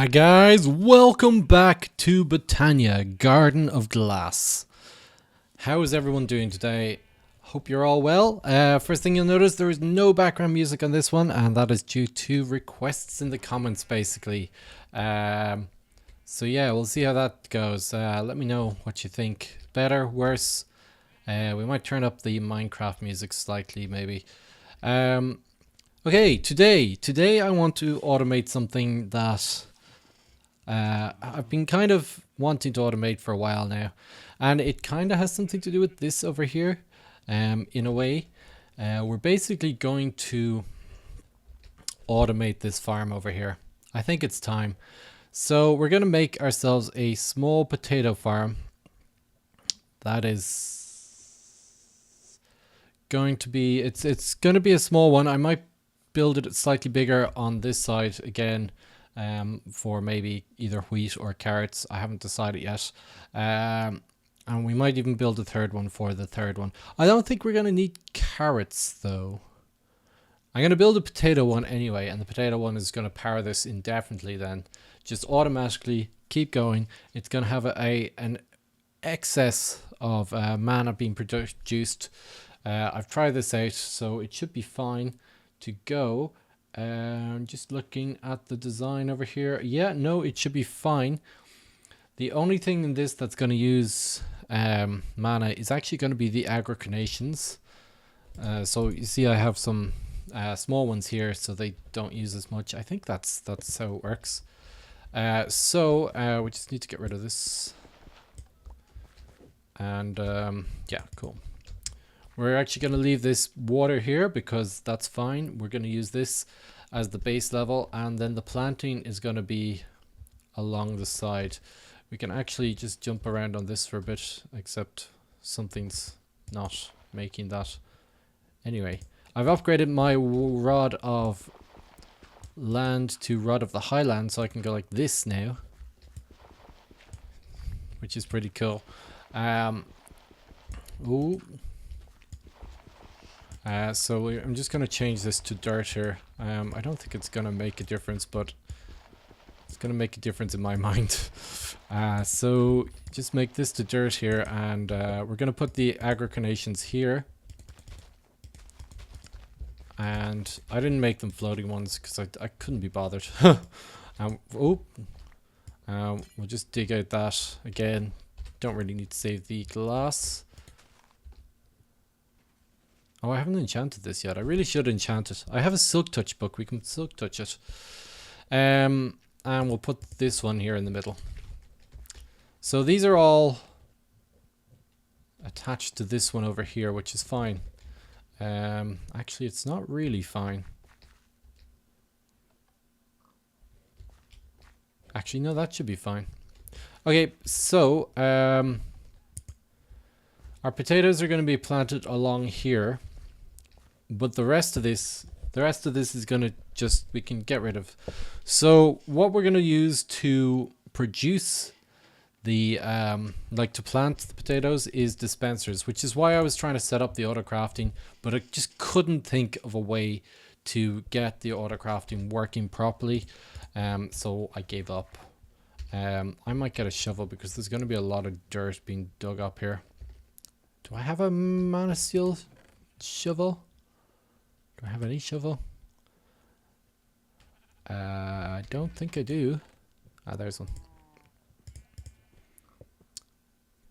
Hi guys, welcome back to Botania, Garden of Glass. How is everyone doing today? Hope you're all well. First thing you'll notice, there is no background music on this one, and that is due to requests in the comments basically. So yeah, we'll see how that goes. Let me know what you think. Better, worse? We might turn up the Minecraft music slightly maybe. Okay, today I want to automate something that I've been kind of wanting to automate for a while now, and it kind of has something to do with this over here. In a way, we're basically going to automate this farm over here. I think it's time. So we're going to make ourselves a small potato farm that is going to be, it's going to be a small one. I might build it slightly bigger on this side again, for maybe either wheat or carrots. I haven't decided yet. And we might even build a third one for the third one. I don't think we're going to need carrots though. I'm going to build a potato one anyway, and the potato one is going to power this indefinitely then. Just automatically keep going. It's going to have an excess of mana being produced. I've tried this out, so it should be fine to go. Just looking at the design over here. Yeah, no, it should be fine. The only thing in this that's going to use mana is actually going to be the aggregations. So you see I have some small ones here, so they don't use as much. I think that's how it works. So we just need to get rid of this. And yeah, cool. We're actually going to leave this water here because that's fine. We're going to use this as the base level, and then the planting is going to be along the side. We can actually just jump around on this for a bit, except something's not making that. Anyway, I've upgraded my rod of land to rod of the highland, so I can go like this now, which is pretty cool. Ooh. So I'm just going to change this to dirt here. I don't think it's going to make a difference, but it's going to make a difference in my mind. So just make this to dirt here, and we're going to put the aggregations here. And I didn't make them floating ones because I couldn't be bothered. We'll just dig out that again. Don't really need to save the glass. Oh, I haven't enchanted this yet. I really should enchant it. I have a silk touch book. We can silk touch it. And we'll put this one here in the middle. So these are all attached to this one over here, which is fine. Actually, it's not really fine. Actually, no, that should be fine. Okay, so our potatoes are going to be planted along here. But the rest of this is going to just, we can get rid of. So what we're going to use to produce the, like to plant the potatoes is dispensers, which is why I was trying to set up the auto crafting, but I just couldn't think of a way to get the auto crafting working properly. So I gave up. I might get a shovel because there's going to be a lot of dirt being dug up here. Do I have a mana steel shovel? Do I have any shovel? I don't think I do. Ah, there's one.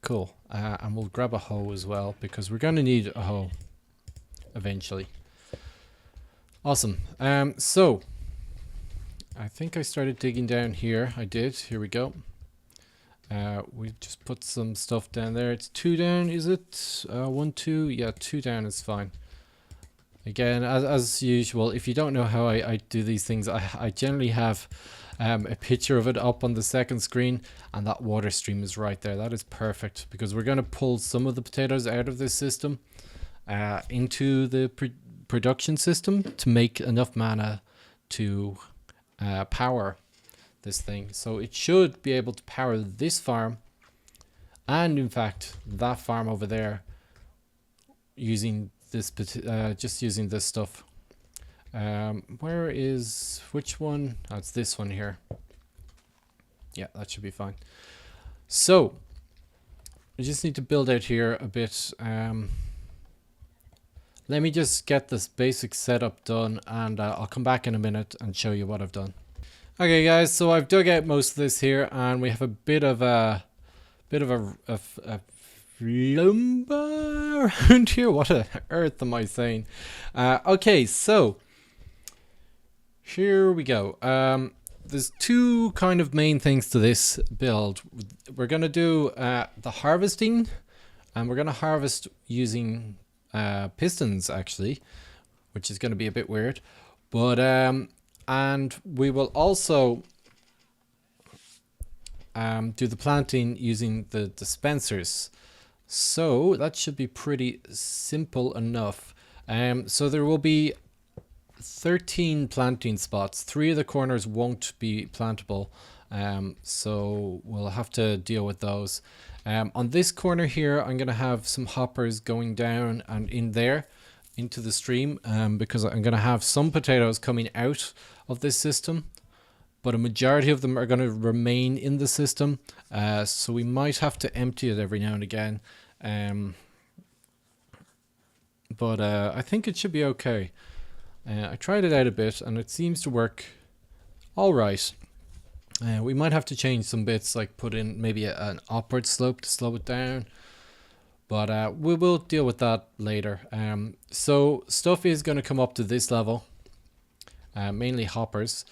Cool. And we'll grab a hoe as well, because we're going to need a hoe eventually. Awesome. So I think I started digging down here. I did. Here we go. We just put some stuff down there. It's 2 down, is it? 1, 2. Yeah, 2 down is fine. Again, as usual, if you don't know how I do these things, I generally have a picture of it up on the second screen, and that water stream is right there. That is perfect, because we're going to pull some of the potatoes out of this system into the production system to make enough mana to power this thing. So it should be able to power this farm, and in fact that farm over there, using this just using this stuff. Where is, which one? Oh, it's this one here. Yeah, that should be fine. So we just need to build out here a bit. Let me just get this basic setup done, and I'll come back in a minute and show you what I've done. Okay guys, so I've dug out most of this here, and we have a bit of a lumber around here. What on earth am I saying? Okay, so here we go. There's two kind of main things to this build. We're gonna do the harvesting, and we're gonna harvest using pistons actually, which is gonna be a bit weird, but and we will also do the planting using the dispensers. So that should be pretty simple enough. So there will be 13 planting spots. 3 of the corners won't be plantable, so we'll have to deal with those. On this corner here, I'm going to have some hoppers going down and in there into the stream, because I'm going to have some potatoes coming out of this system, but a majority of them are going to remain in the system, so we might have to empty it every now and again, but I think it should be okay. I tried it out a bit and it seems to work all right. We might have to change some bits, like put in maybe an upward slope to slow it down, but we will deal with that later. So stuff is going to come up to this level, mainly hoppers.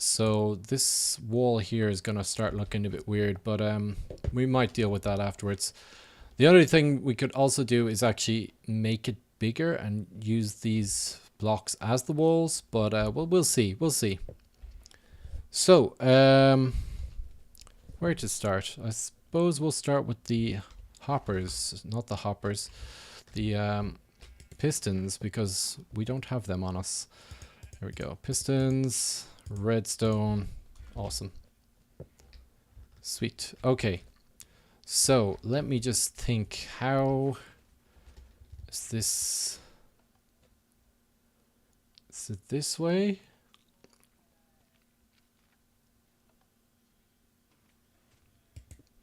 So this wall here is going to start looking a bit weird, but we might deal with that afterwards. The other thing we could also do is actually make it bigger and use these blocks as the walls, but we'll see. So where to start? I suppose we'll start with the hoppers, not the hoppers, the pistons, because we don't have them on us. There we go. Pistons, redstone, awesome, sweet. Okay, so let me just think, how is this? Is it this way?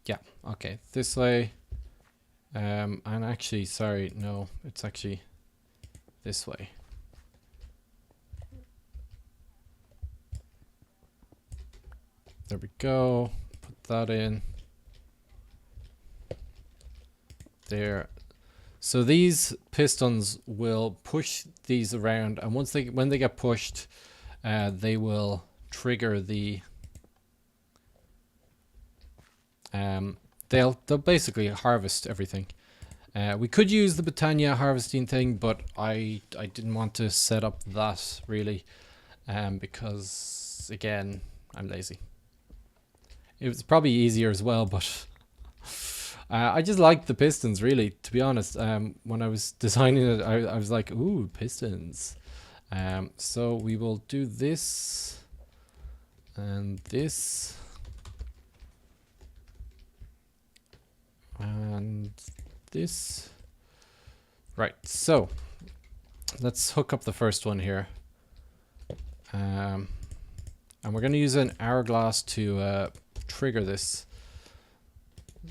Yeah, okay, this way. And actually, sorry, no, it's actually this way. There we go. Put that in there. So these pistons will push these around, and when they get pushed, they will trigger the they'll basically harvest everything. We could use the Botania harvesting thing, but I didn't want to set up that really, because again, I'm lazy. It was probably easier as well, but I just liked the pistons, really, to be honest. When I was designing it, I was like, ooh, pistons. So we will do this and this and this. Right, so let's hook up the first one here. And we're going to use an hourglass to trigger this.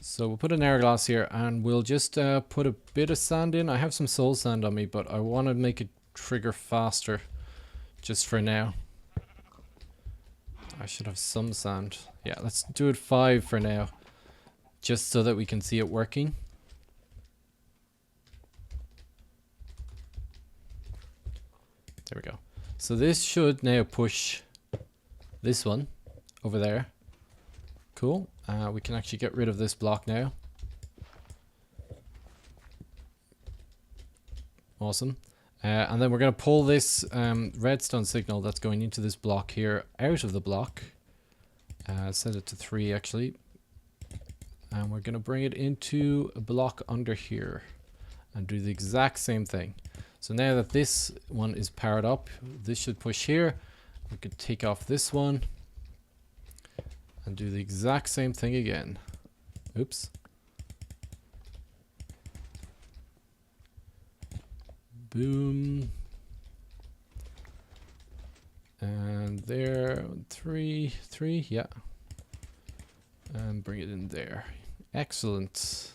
So we'll put an hourglass here, and we'll just put a bit of sand in. I have some soul sand on me, but I want to make it trigger faster just for now. I should have some sand. Yeah, let's do it 5 for now, just so that we can see it working. There we go. So this should now push this one over there. Cool. We can actually get rid of this block now. Awesome. And then we're going to pull this redstone signal that's going into this block here out of the block. Set it to 3 actually. And we're going to bring it into a block under here and do the exact same thing. So now that this one is powered up, this should push here. We could take off this one and do the exact same thing again. Oops. Boom. And there, 3, yeah. And bring it in there. Excellent.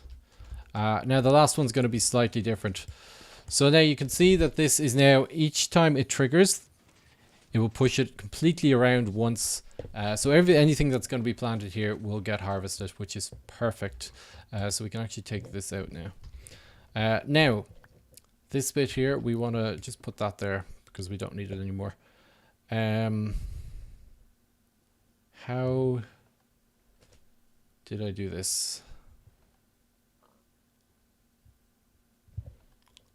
Now the last one's going to be slightly different. So now you can see that this is now, each time it triggers, it will push it completely around once. So anything that's going to be planted here will get harvested, which is perfect. So we can actually take this out now. Now, this bit here, we want to just put that there because we don't need it anymore. How did I do this?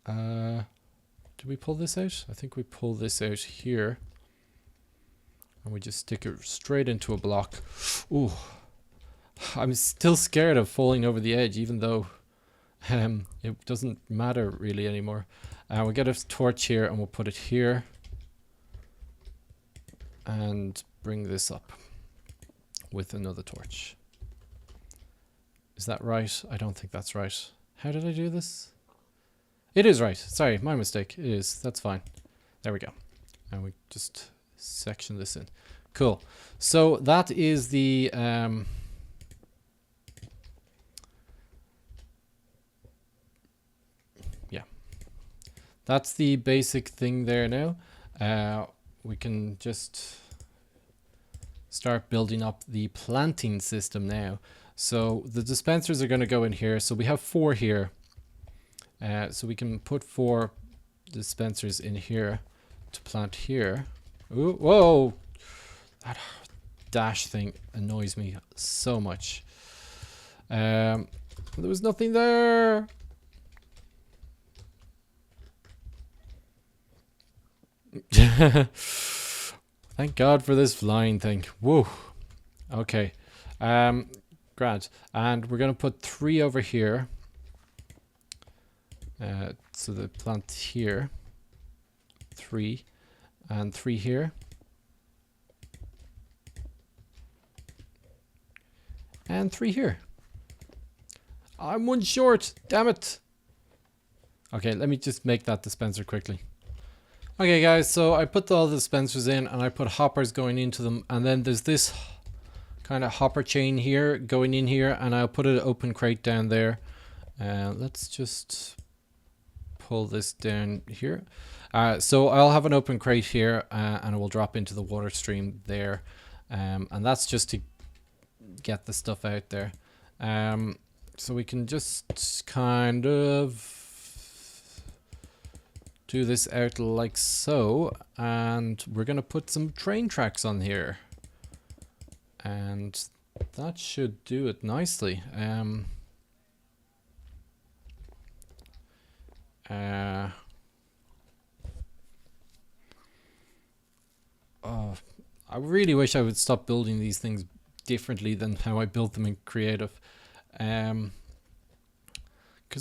Did we pull this out? I think we pull this out here. And we just stick it straight into a block. Ooh. I'm still scared of falling over the edge, even though it doesn't matter really anymore. We'll get a torch here and we'll put it here. And bring this up with another torch. Is that right? I don't think that's right. How did I do this? It is right. Sorry, my mistake. It is. That's fine. There we go. And we just section this in. Cool. So that is the yeah. That's the basic thing there now. We can just start building up the planting system now. So the dispensers are going to go in here. So we have 4 here. So we can put 4 dispensers in here to plant here. Ooh, whoa! That dash thing annoys me so much. There was nothing there. Thank God for this flying thing. Whoa. Okay. Grand. And we're going to put 3 over here. So the plant here. 3. And 3 here. And 3 here. I'm 1 short. Damn it. Okay, let me just make that dispenser quickly. Okay guys, so I put all the dispensers in and I put hoppers going into them, and then there's this kind of hopper chain here going in here, and I'll put an open crate down there. Let's just pull this down here. So I'll have an open crate here and it will drop into the water stream there, and that's just to get the stuff out there. So we can just kind of do this out like so, and we're gonna put some train tracks on here, and that should do it nicely. Oh, I really wish I would stop building these things differently than how I built them in creative, because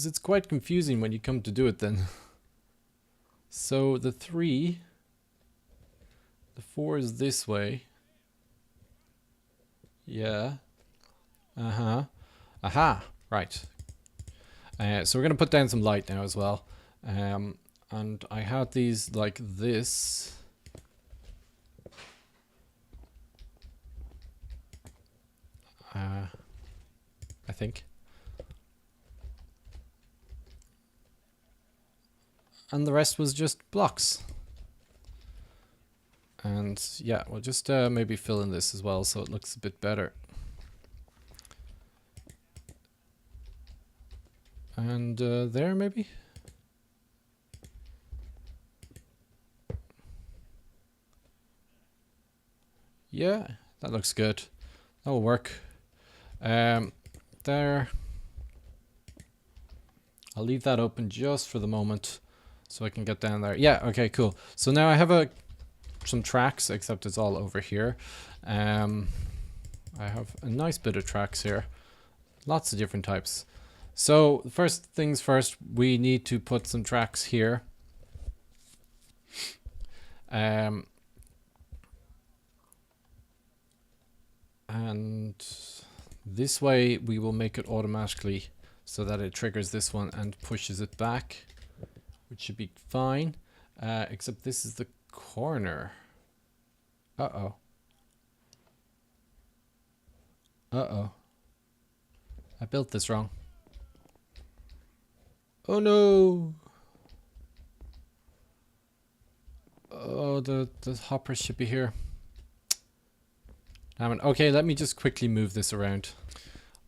it's quite confusing when you come to do it then. So the 3, the 4 is this way. Yeah. Aha. Right. So we're going to put down some light now as well. And I had these like this. I think. And the rest was just blocks. And yeah, we'll just maybe fill in this as well so it looks a bit better. And there maybe? Yeah, that looks good. That will work. There. I'll leave that open just for the moment so I can get down there. Yeah, okay, cool. So now I have some tracks, except it's all over here. I have a nice bit of tracks here. Lots of different types. So first things first, we need to put some tracks here. And this way we will make it automatically so that it triggers this one and pushes it back, which should be fine. Except this is the corner. Uh-oh. Uh-oh. I built this wrong. Oh no! Oh, the hopper should be here. Damn it. Okay, let me just quickly move this around.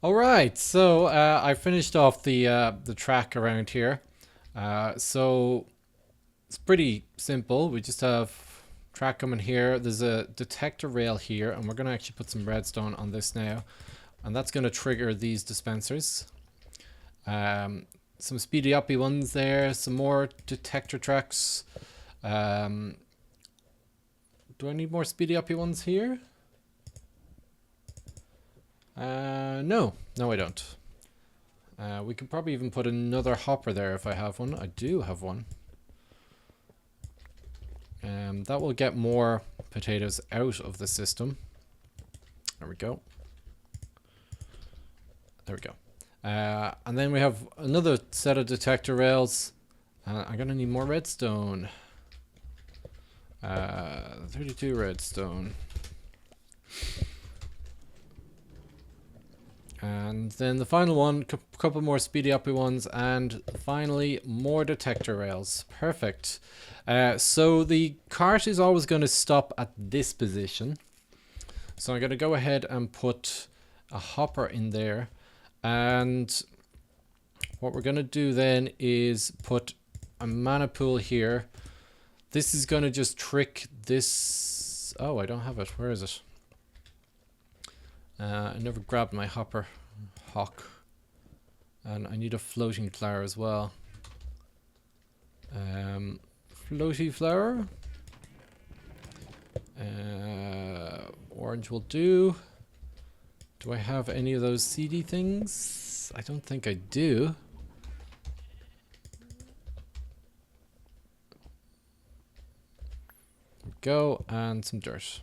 Alright, so I finished off the track around here. So it's pretty simple. We just have track coming here. There's a detector rail here, and we're going to actually put some redstone on this now. And that's going to trigger these dispensers. Some speedy uppy ones there, some more detector tracks. Do I need more speedy uppy ones here? No, I don't. We could probably even put another hopper there if I have one. I do have one. That will get more potatoes out of the system. There we go. There we go. And then we have another set of detector rails. I'm gonna need more redstone. 32 redstone. And then the final one, couple more speedy uppy ones, and finally more detector rails. Perfect. So the cart is always going to stop at this position. So I'm going to go ahead and put a hopper in there. And what we're going to do then is put a mana pool here. This is going to just trick this. Oh, I don't have it. Where is it? I never grabbed my hopper hawk, and I need a floating flower as well. Floaty flower. Orange will do. Do I have any of those seedy things? I don't think I do. There we go, and some dirt.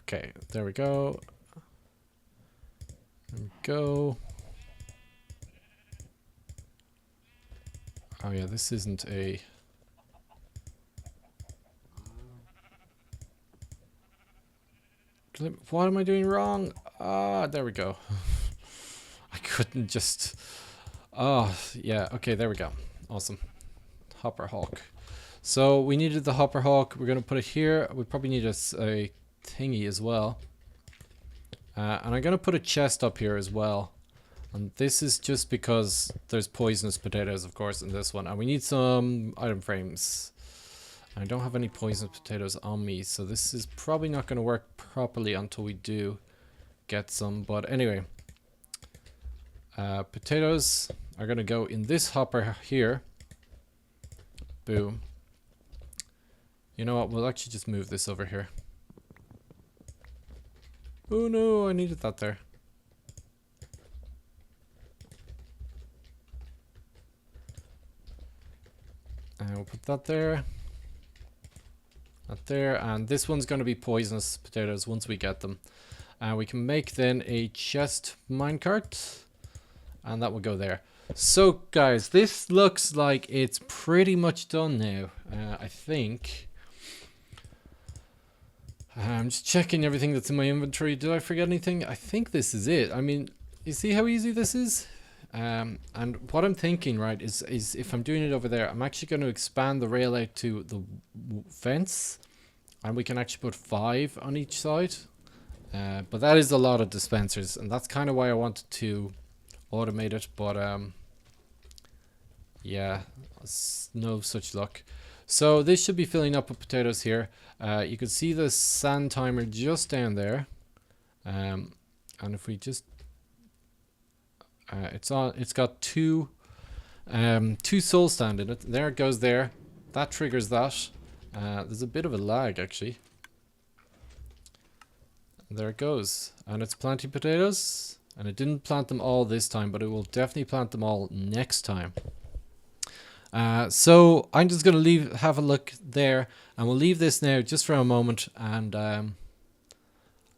Okay, there we go. There we go. Oh yeah, this isn't a... What am I doing wrong? Ah, there we go. I couldn't just... Oh, yeah, okay, there we go. Awesome. Hopper hawk. So we needed the hopper hawk. We're going to put it here. We probably need a thingy as well. And I'm going to put a chest up here as well. And this is just because there's poisonous potatoes, of course, in this one. And we need some item frames. I don't have any poisonous potatoes on me, so this is probably not going to work properly until we do get some. But anyway, potatoes are going to go in this hopper here. Boom. You know what? We'll actually just move this over here. Oh no, I needed that there. And we'll put that there. That there. And this one's going to be poisonous potatoes once we get them. And we can make then a chest minecart. And that will go there. So guys, this looks like it's pretty much done now. I think. I'm just checking everything that's in my inventory. Did I forget anything? I think this is it. I mean, you see how easy this is? And what I'm thinking, right, is if I'm doing it over there, I'm actually going to expand the rail out to the fence. And we can actually put 5 on each side. But that is a lot of dispensers. And that's kind of why I wanted to automate it. But, yeah, no such luck. So this should be filling up with potatoes here. You can see the sand timer just down there. And if we just... it's got two soul stand in it. There it goes there. That triggers that. There's a bit of a lag actually. There it goes. And it's planting potatoes. And it didn't plant them all this time, but it will definitely plant them all next time. So I'm just going to have a look there, and we'll leave this now just for a moment, and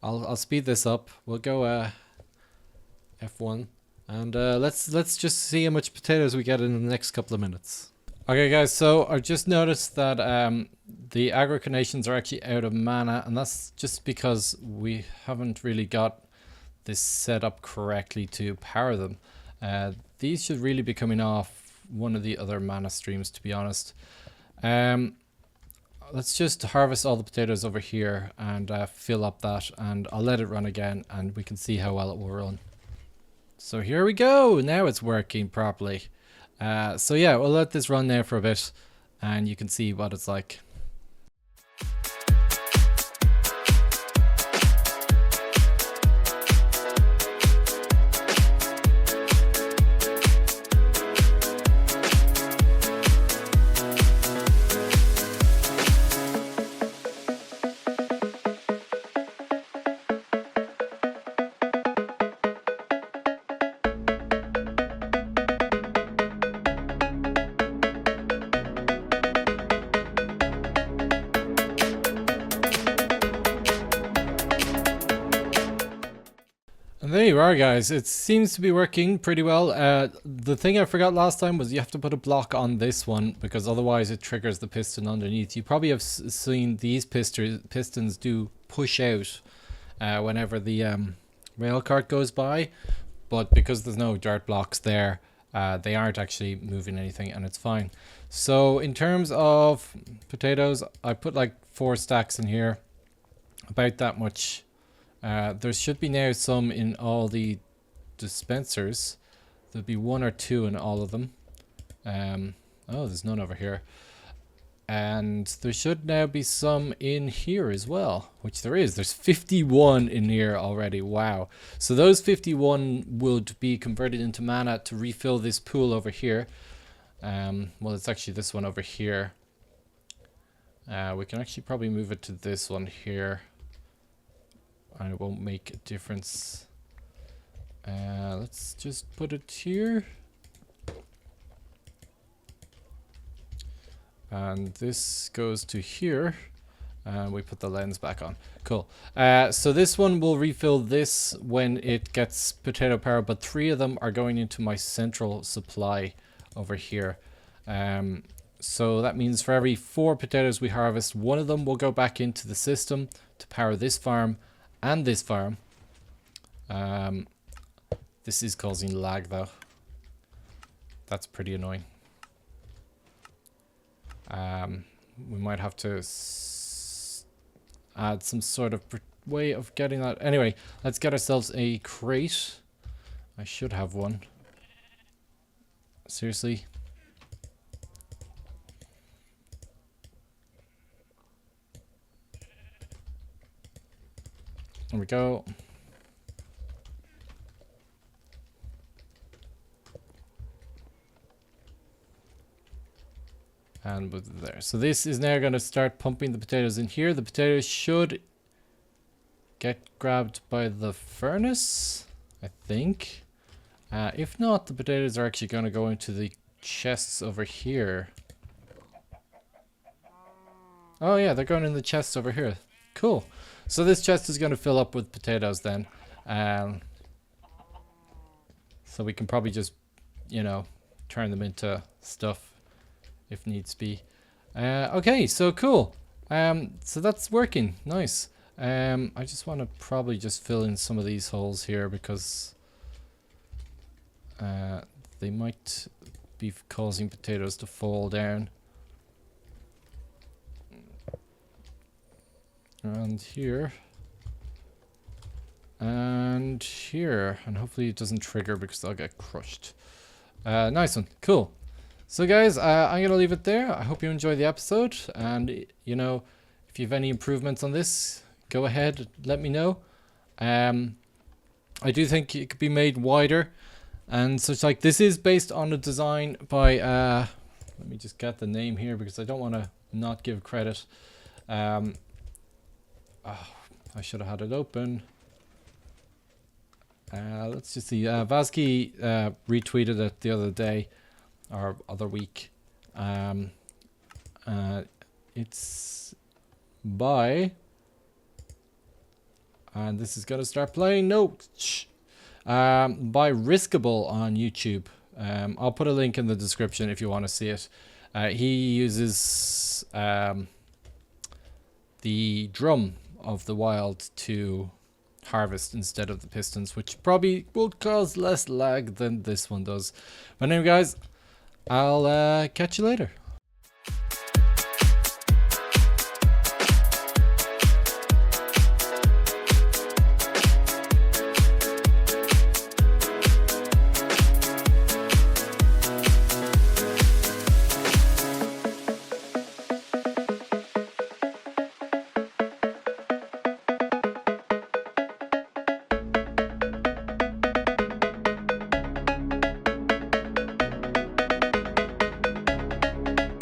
I'll speed this up. We'll go F1, and let's just see how much potatoes we get in the next couple of minutes. Okay, guys, so I've just noticed that the aggregations are actually out of mana, and that's just because we haven't really got this set up correctly to power them. These should really be coming off one of the other mana streams, to be honest. Let's just harvest all the potatoes over here and fill up that, and I'll let it run again and we can see how well it will run. So here we go, now it's working properly. So yeah, we'll let this run there for a bit and you can see what it's like. And there you are, guys. It seems to be working pretty well. The thing I forgot last time was you have to put a block on this one because otherwise it triggers the piston underneath. You probably have seen these pistons do push out whenever the rail cart goes by, but because there's no dirt blocks there, they aren't actually moving anything and it's fine. So in terms of potatoes, I put like 4 stacks in here, about that much. There should be now some in all the dispensers. There'll be 1 or 2 in all of them. Oh, there's none over here. And there should now be some in here as well, which there is. There's 51 in here already. Wow. So those 51 would be converted into mana to refill this pool over here. Well, it's actually this one over here. We can actually probably move it to this one here. And it won't make a difference. Let's just put it here. And this goes to here. And we put the lens back on. Cool. So this one will refill this when it gets potato power, but 3 of them are going into my central supply over here. So that means for every 4 potatoes we harvest, 1 of them will go back into the system to power this farm and this farm. This is causing lag though. That's pretty annoying. We might have to add some sort of way of getting that. Anyway, let's get ourselves a crate. I should have one. Seriously. There we go. And with there. So this is now going to start pumping the potatoes in here. The potatoes should get grabbed by the furnace, I think. If not, the potatoes are actually going to go into the chests over here. Oh yeah, they're going in the chests over here. Cool. So this chest is going to fill up with potatoes then. So we can probably just, you know, turn them into stuff if needs be. Okay, so cool. So that's working. Nice. I just want to probably just fill in some of these holes here because they might be causing potatoes to fall down. And here. And here. And hopefully it doesn't trigger because they'll get crushed. Nice one. Cool. So guys, I'm going to leave it there. I hope you enjoyed the episode. And, you know, if you have any improvements on this, go ahead, let me know. I do think it could be made wider. And such like, this is based on a design by, let me just get the name here because I don't want to not give credit. Oh, I should have had it open. Let's just see. Vasky retweeted it the other day or other week. It's by, and this is gonna start playing. No, by Riskable on YouTube. I'll put a link in the description if you want to see it. He uses the drum of the wild to harvest instead of the pistons, which probably would cause less lag than this one does. But anyway, guys, I'll catch you later.